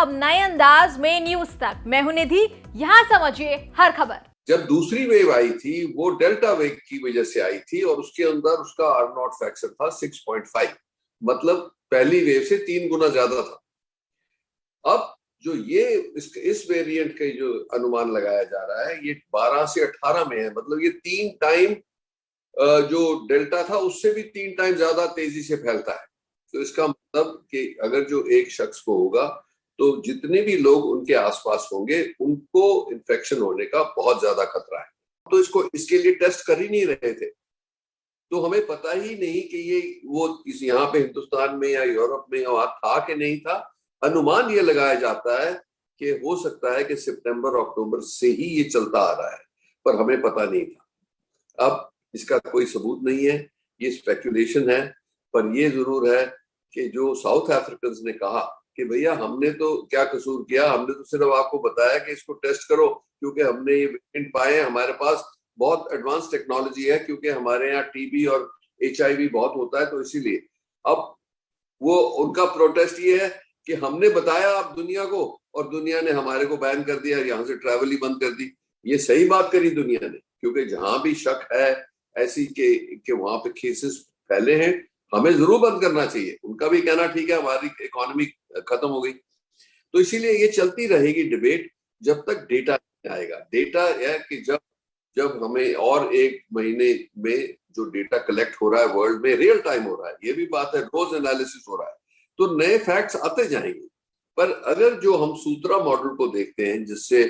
अब नए अंदाज में न्यूज तक। मैं हूं निधि, यहाँ समझिए हर खबर। जब दूसरी वेव आई थी वो डेल्टा वेव की वजह से आई थी और उसके अंदर उसका आर नॉट फैक्टर था 6.5, मतलब पहली वेव से 3 गुना ज्यादा था। अब जो ये इस वेरिएंट का जो अनुमान लगाया जा रहा है ये 12 से 18 में है, मतलब ये 3 टाइम जो डेल्टा था उससे भी 3 टाइम ज्यादा तेजी से फैलता है। तो इसका मतलब कि अगर जो एक शख्स को होगा तो जितने भी लोग उनके आसपास होंगे उनको इन्फेक्शन होने का बहुत ज्यादा खतरा है। तो इसके लिए टेस्ट कर ही नहीं रहे थे, तो हमें पता ही नहीं कि ये वो इस यहाँ पे हिंदुस्तान में या यूरोप में वहां था कि नहीं था। अनुमान ये लगाया जाता है कि हो सकता है कि सितंबर अक्टूबर से ही ये चलता आ रहा है, पर हमें पता नहीं था। अब इसका कोई सबूत नहीं है, ये स्पेकुलेशन है, पर ये जरूर है कि जो साउथ अफ्रीकन ने कहा कि भैया हमने तो क्या कसूर किया, हमने तो सिर्फ आपको बताया कि इसको टेस्ट करो क्योंकि हमने ये वेरिएंट पाए, हमारे पास बहुत एडवांस टेक्नोलॉजी है क्योंकि हमारे यहाँ टीबी और HIV बहुत होता है, तो इसीलिए अब वो उनका प्रोटेस्ट ये है कि हमने बताया आप दुनिया को और दुनिया ने हमारे को बैन कर दिया, यहाँ से ट्रैवल ही बंद कर दी। ये सही बात करी दुनिया ने, क्योंकि जहां भी शक है ऐसी के वहां पे केसेस फैले हैं, हमें जरूर बंद करना चाहिए। उनका भी कहना ठीक है, हमारी इकोनॉमी खत्म हो गई। तो इसीलिए ये चलती रहेगी डिबेट जब तक डेटा नहीं आएगा। डेटा है कि जब जब हमें और 1 महीने में जो डेटा कलेक्ट हो रहा है वर्ल्ड में रियल टाइम हो रहा है, ये भी बात है, रोज एनालिसिस हो रहा है, तो नए फैक्ट्स आते जाएंगे। पर अगर जो हम सूत्रा मॉडल को देखते हैं जिससे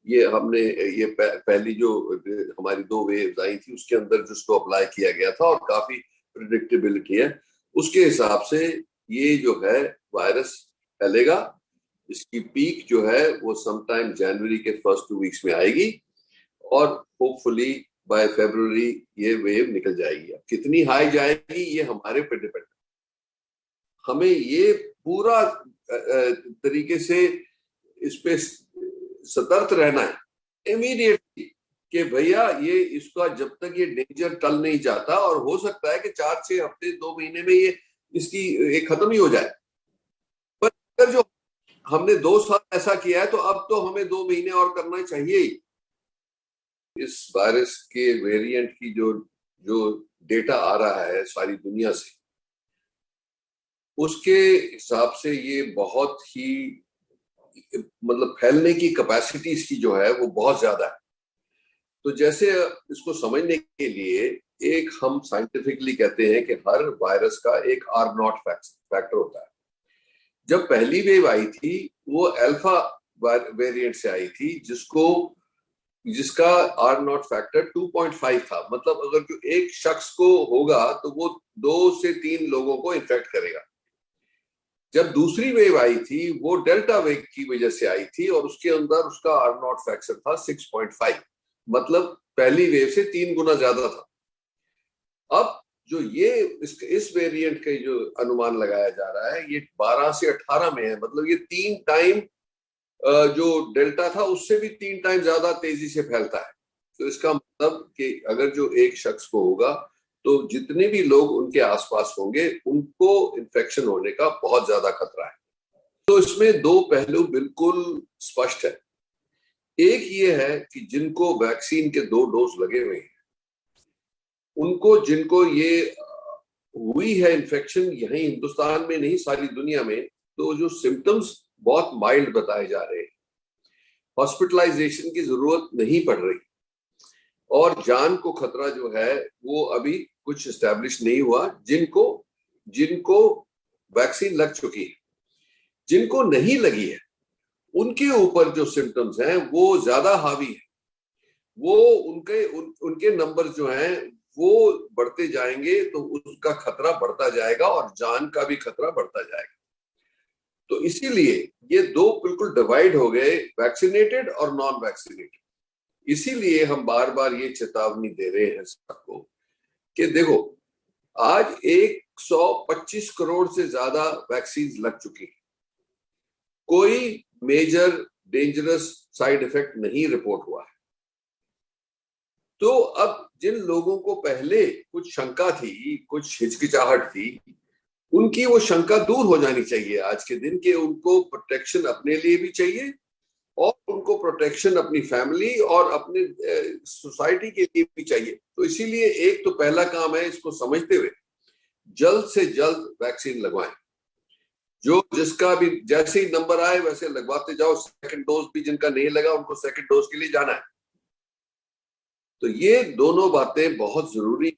ये हमने ये पहली जो हमारी 2 वेव्स आई थी उसके अंदर जिसको अप्लाई किया गया था और काफी प्रिडिक्टेबिलिटी है, उसके हिसाब से ये जो है वायरस फैलेगा। इसकी पीक जो है वो समटाइम जनवरी के फर्स्ट 2 वीक्स में आएगी और होपफुली बाय फरवरी ये वेव निकल जाएगी। अब कितनी हाई जाएगी ये हमारे पे डिपेंड। हमें ये पूरा तरीके से इस पे सतर्क रहना है इमीडिएटली कि भैया ये इसका जब तक ये डेंजर टल नहीं जाता, और हो सकता है कि 4-6 हफ्ते 2 महीने में ये इसकी एक खत्म ही हो जाए। पर अगर जो हमने 2 साल ऐसा किया है तो अब तो हमें 2 महीने और करना चाहिए ही। इस वायरस के वेरिएंट की जो जो डेटा आ रहा है सारी दुनिया से, उसके हिसाब से ये बहुत ही मतलब फैलने की कैपेसिटी इसकी जो है वो बहुत ज्यादा है। तो जैसे इसको समझने के लिए एक हम साइंटिफिकली कहते हैं कि हर वायरस का एक आर नॉट फैक्टर होता है। जब पहली वेव आई थी वो अल्फा वेरिएंट से आई थी जिसका आर नॉट फैक्टर 2.5 था, मतलब अगर जो एक शख्स को होगा तो वो 2 से 3 लोगों को इन्फेक्ट करेगा। जब दूसरी वेव आई थी वो डेल्टा वेव की वजह से आई थी और उसके अंदर उसका आर नॉट फैक्टर था 6.5, मतलब पहली वेव से 3 गुना ज्यादा था। अब जो ये इस वेरिएंट का जो अनुमान लगाया जा रहा है ये 12 से 18 में है, मतलब ये 3 टाइम जो डेल्टा था उससे भी 3 टाइम ज्यादा तेजी से फैलता है। तो इसका मतलब कि अगर जो एक शख्स को होगा तो जितने भी लोग उनके आसपास होंगे उनको इन्फेक्शन होने का बहुत ज्यादा खतरा है। तो इसमें 2 पहलू बिल्कुल स्पष्ट है। एक ये है कि जिनको वैक्सीन के 2 डोज लगे हुए हैं उनको, जिनको ये हुई है इन्फेक्शन यहीं हिंदुस्तान में नहीं सारी दुनिया में, तो जो सिम्टम्स बहुत माइल्ड बताए जा रहे हैं, हॉस्पिटलाइजेशन की जरूरत नहीं पड़ रही और जान को खतरा जो है वो अभी कुछ एस्टेब्लिश नहीं हुआ जिनको जिनको वैक्सीन लग चुकी है। जिनको नहीं लगी है उनके ऊपर जो सिम्टम्स हैं वो ज्यादा हावी है, वो उनके नंबर जो हैं वो बढ़ते जाएंगे, तो उसका खतरा बढ़ता जाएगा और जान का भी खतरा बढ़ता जाएगा। तो इसीलिए ये 2 बिल्कुल डिवाइड हो गए, वैक्सीनेटेड और नॉन वैक्सीनेटेड। इसीलिए हम बार बार ये चेतावनी दे रहे हैं सबको कि देखो आज 125 करोड़ से ज्यादा वैक्सीन लग चुकी है, कोई मेजर डेंजरस साइड इफेक्ट नहीं रिपोर्ट हुआ है। तो अब जिन लोगों को पहले कुछ शंका थी, कुछ हिचकिचाहट थी, उनकी वो शंका दूर हो जानी चाहिए आज के दिन, कि उनको प्रोटेक्शन अपने लिए भी चाहिए और उनको प्रोटेक्शन अपनी फैमिली और अपने सोसाइटी के लिए भी चाहिए। तो इसीलिए एक तो पहला काम है, इसको समझते हुए जल्द से जल्द वैक्सीन लगवाएं। जो जिसका भी जैसे ही नंबर आए वैसे लगवाते जाओ। सेकंड डोज भी जिनका नहीं लगा उनको सेकंड डोज के लिए जाना है। तो ये दोनों बातें बहुत जरूरी।